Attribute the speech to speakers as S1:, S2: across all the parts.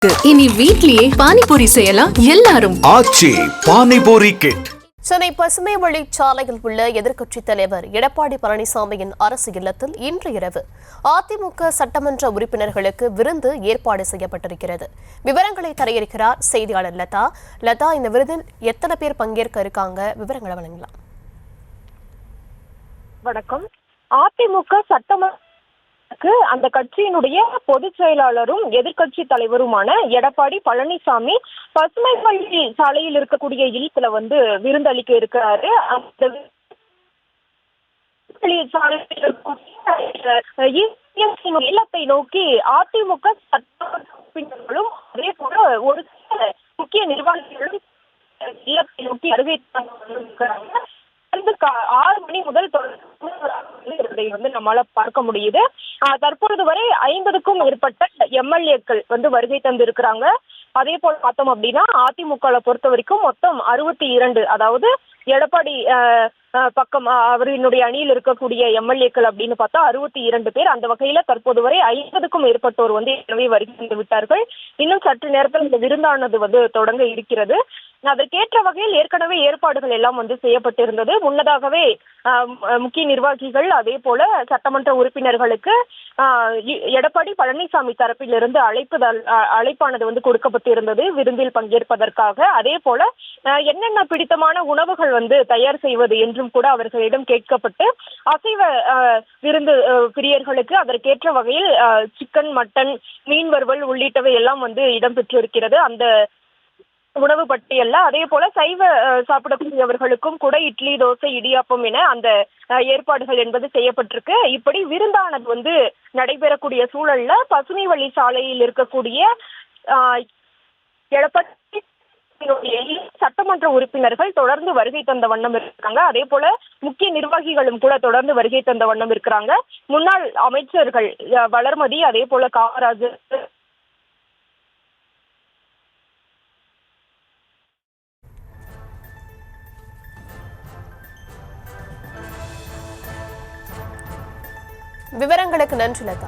S1: இனி வீட்லயே பானிபூரி செய்யலாம் எல்லாரும்.
S2: ஆச்சி பானிபூரி கிட்.
S3: சென்னை பசுமை வழிச்சாலையில் உள்ள எதிர்க்கட்சித் தலைவர் எடப்பாடி பழனிசாமியின் அரசு இல்லத்தில் இன்று இரவு அதிமுக சட்டமன்ற உறுப்பினர்களுக்கு விருந்து ஏற்பாடு செய்யப்பட்டிருக்கிறது. விவரங்களை தர இருக்கிறார் செய்தியாளர் லதா. லதா, இந்த விருதில் எத்தனை பேர் பங்கேற்க இருக்காங்க? விவரங்களை வழங்கலாம்.
S4: வணக்கம். அதிமுக சட்டமன்ற அந்த கட்சியினுடைய பொதுச் செயலாளரும் எதிர்கட்சி தலைவருமான எடப்பாடி பழனிசாமி பசுமை வழி சாலையில் இருக்கக்கூடிய இல்லத்துல விருந்தளிக்க இருக்கிறாரு. அந்த இல்லத்தை நோக்கி அதிமுக உறுப்பினர்களும் அதே போல ஒரு சில முக்கிய நிர்வாகிகளும் இல்லத்தை நோக்கி வருகை இருக்கிறாங்க. 6 மணி முதல் நம்மால பார்க்க முடியுது. தற்பொழுது வரை 50க்கும் மேற்பட்ட எம்எல்ஏக்கள் வருகை தந்திருக்கிறாங்க. அதே போல பார்த்தோம் அப்படின்னா அதிமுக பொறுத்த வரைக்கும் மொத்தம் 62, அதாவது எடப்பாடி பக்கம் அவரினுடைய அணியில் இருக்கக்கூடிய எம்எல்ஏக்கள் அப்படின்னு பார்த்தா 62 பேர். அந்த வகையில தற்போது வரை 50க்கும் மேற்பட்டோர் எனவே வருகை தந்து விட்டார்கள். இன்னும் சற்று நேரத்தில் இந்த விருந்தானது தொடங்க இருக்கிறது. அதற்கேற்ற வகையில் ஏற்கனவே ஏற்பாடுகள் எல்லாம் செய்யப்பட்டிருந்தது. முன்னதாகவே முக்கிய நிர்வாகிகள் அதே போல சட்டமன்ற உறுப்பினர்களுக்கு எடப்பாடி பழனிசாமி தரப்பிலிருந்து அழைப்பானது கொடுக்கப்பட்டிருந்தது விருந்தில் பங்கேற்பதற்காக. அதே போல என்னென்ன பிடித்தமான உணவுகள் தயார் செய்வது என்றும் கூட அவர்களிடம் கேட்கப்பட்டு அசைவ விருந்து பிரியர்களுக்கு அதற்கேற்ற வகையில் சிக்கன், மட்டன், மீன் வறுவல் உள்ளிட்டவை எல்லாம் இடம்பெற்றிருக்கிறது அந்த உணவு பட்டியல்ல. அதே போல சைவ சாப்பிடக்கூடியவர்களுக்கும் கூட இட்லி, தோசை, இடியாப்பம் என அந்த ஏற்பாடுகள் என்பது செய்யப்பட்டிருக்கு. இப்படி விருந்தானது நடைபெறக்கூடிய சூழல்ல பசுமை வழி சாலையில் இருக்கக்கூடிய எடப்பாடி சட்டமன்ற உறுப்பினர்கள் தொடர்ந்து வருகை தந்த வண்ணம் இருக்காங்க. அதே போல முக்கிய நிர்வாகிகளும் கூட தொடர்ந்து வருகை தந்த வண்ணம் இருக்கிறாங்க. முன்னாள் அமைச்சர்கள் வளர்மதி, அதே போல காமராஜர்,
S3: விவரங்களுக்கு நன்றி லதா.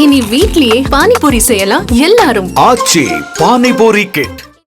S1: இனி வீட்லயே பானிபூரி செய்யலாம் எல்லாரும்.
S2: ஆச்சி பானிபூரி கிட்.